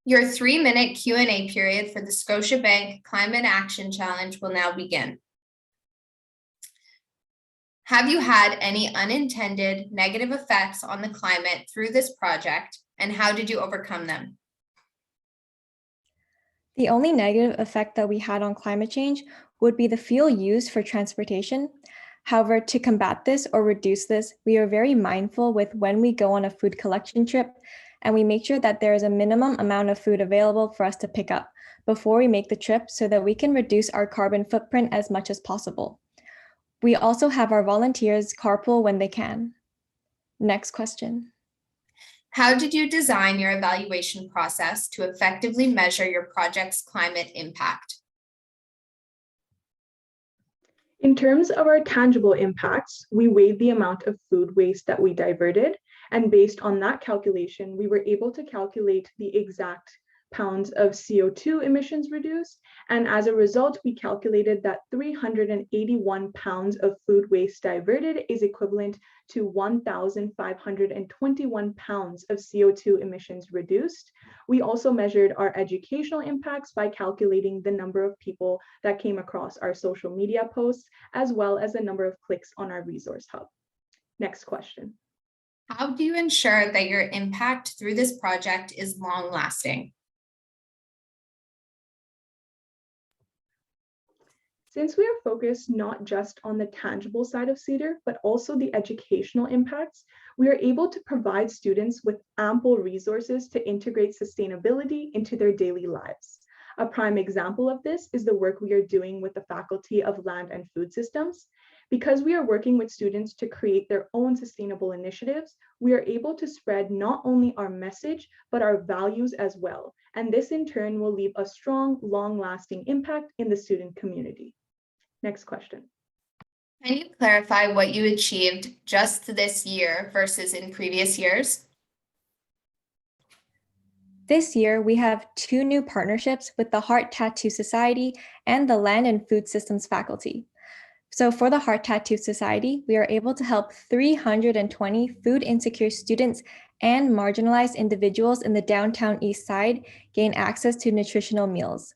Your 3-minute Q&A period for the Scotiabank Climate Action Challenge will now begin. Have you had any unintended negative effects on the climate through this project, and how did you overcome them? The only negative effect that we had on climate change would be the fuel used for transportation. However, to combat this or reduce this, we are very mindful with when we go on a food collection trip, and we make sure that there is a minimum amount of food available for us to pick up before we make the trip so that we can reduce our carbon footprint as much as possible. We also have our volunteers carpool when they can. Next question. How did you design your evaluation process to effectively measure your project's climate impact? In terms of our tangible impacts, we weighed the amount of food waste that we diverted, and based on that calculation, we were able to calculate the exact pounds of CO2 emissions reduced, and as a result, we calculated that 381 pounds of food waste diverted is equivalent to 1,521 pounds of CO2 emissions reduced. We also measured our educational impacts by calculating the number of people that came across our social media posts, as well as the number of clicks on our resource hub. Next question. How do you ensure that your impact through this project is long-lasting? Since we are focused not just on the tangible side of CEDAR, but also the educational impacts, we are able to provide students with ample resources to integrate sustainability into their daily lives. A prime example of this is the work we are doing with the Faculty of Land and Food Systems. Because we are working with students to create their own sustainable initiatives, we are able to spread not only our message, but our values as well. And this in turn will leave a strong, long-lasting impact in the student community. Next question. Can you clarify what you achieved just this year versus in previous years? This year, we have 2 new partnerships with the Heart Tattoo Society and the Land and Food Systems faculty. So for the Heart Tattoo Society, we are able to help 320 food insecure students and marginalized individuals in the downtown East Side gain access to nutritional meals.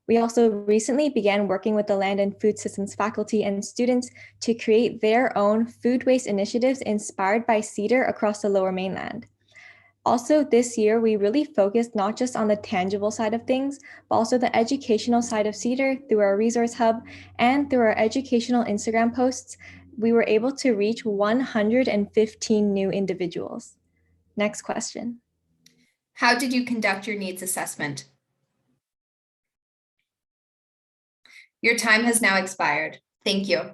We also recently began working with the Land and Food Systems faculty and students to create their own food waste initiatives inspired by CEDAR across the Lower Mainland. Also, this year, we really focused not just on the tangible side of things, but also the educational side of CEDAR through our resource hub and through our educational Instagram posts. We were able to reach 115 new individuals. Next question. How did you conduct your needs assessment? Your time has now expired. Thank you.